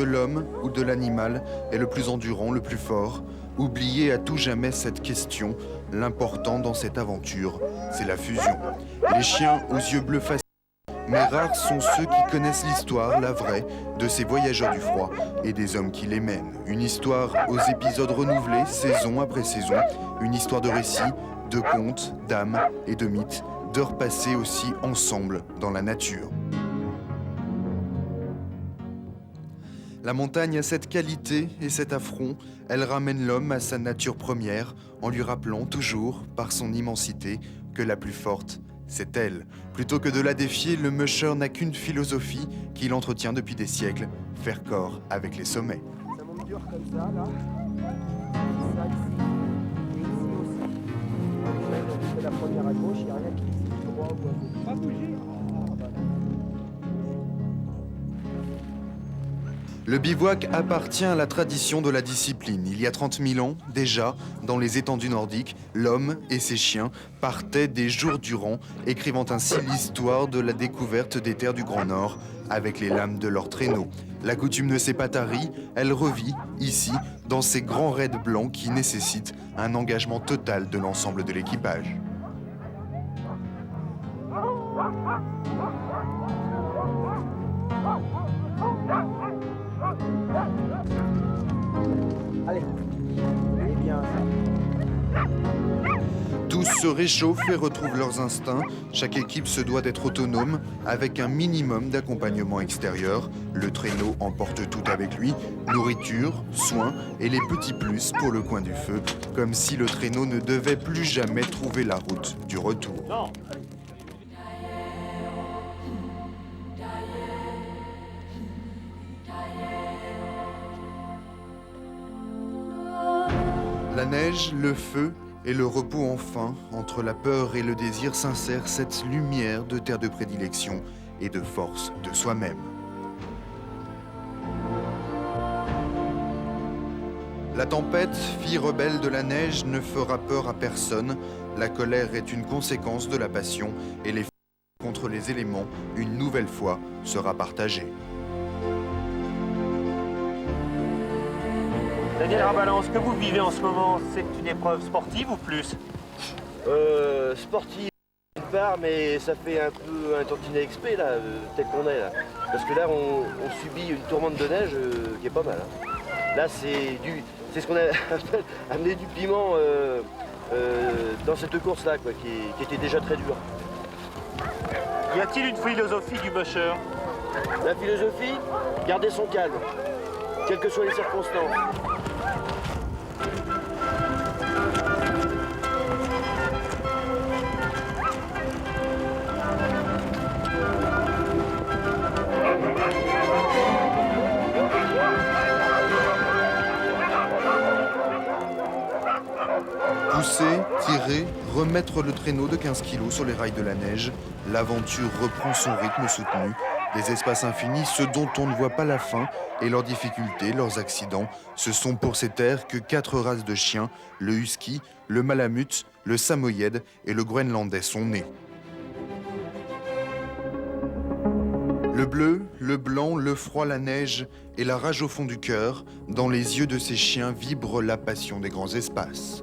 l'homme ou de l'animal est le plus endurant, le plus fort? Oubliez à tout jamais cette question. L'important dans cette aventure, c'est la fusion. Les chiens aux yeux bleus fascinants, mais rares sont ceux qui connaissent l'histoire, la vraie, de ces voyageurs du froid et des hommes qui les mènent. Une histoire aux épisodes renouvelés, saison après saison. Une histoire de récits, de contes, d'âmes et de mythes, d'heures passées aussi ensemble dans la nature. La montagne a cette qualité et cet affront, elle ramène l'homme à sa nature première, en lui rappelant toujours, par son immensité, que la plus forte, c'est elle. Plutôt que de la défier, le musher n'a qu'une philosophie qu'il entretient depuis des siècles, faire corps avec les sommets. Ça monte dur comme ça, là. Ça ici. Et ici aussi. Je fais la première à gauche, il n'y a rien qui est droit ou à gauche. Pas bouger. Le bivouac appartient à la tradition de la discipline. Il y a 30 000 ans, déjà, dans les étendues nordiques, l'homme et ses chiens partaient des jours durant, écrivant ainsi l'histoire de la découverte des terres du Grand Nord avec les lames de leurs traîneaux. La coutume ne s'est pas tarie, elle revit, ici, dans ces grands raids blancs qui nécessitent un engagement total de l'ensemble de l'équipage. Allez, c'est bien ça. Tous se réchauffent et retrouvent leurs instincts. Chaque équipe se doit d'être autonome, avec un minimum d'accompagnement extérieur. Le traîneau emporte tout avec lui, nourriture, soins et les petits plus pour le coin du feu, comme si le traîneau ne devait plus jamais trouver la route du retour. Non. La neige, le feu et le repos enfin, entre la peur et le désir sincère, cette lumière de terre de prédilection et de force de soi-même. La tempête, fille rebelle de la neige, ne fera peur à personne. La colère est une conséquence de la passion et l'effort contre les éléments, une nouvelle fois, sera partagé. Daniel Rabalan, ce que vous vivez en ce moment, c'est une épreuve sportive ou plus? Sportive d'une part, mais ça fait un peu un tantinet expé là, tel qu'on est là. Parce que là, on subit une tourmente de neige qui est pas mal. Hein. Là, c'est ce qu'on appelle amener du piment dans cette course-là, quoi, qui était déjà très dure. Y a-t-il une philosophie du musher? La philosophie, garder son calme, quelles que soient les circonstances. Pousser, tirer, remettre le traîneau de 15 kilos sur les rails de la neige, l'aventure reprend son rythme soutenu. Des espaces infinis, ceux dont on ne voit pas la fin, et leurs difficultés, leurs accidents. Ce sont pour ces terres que 4 races de chiens, le husky, le malamute, le samoyède et le groenlandais sont nés. Le bleu, le blanc, le froid, la neige et la rage au fond du cœur, dans les yeux de ces chiens vibre la passion des grands espaces.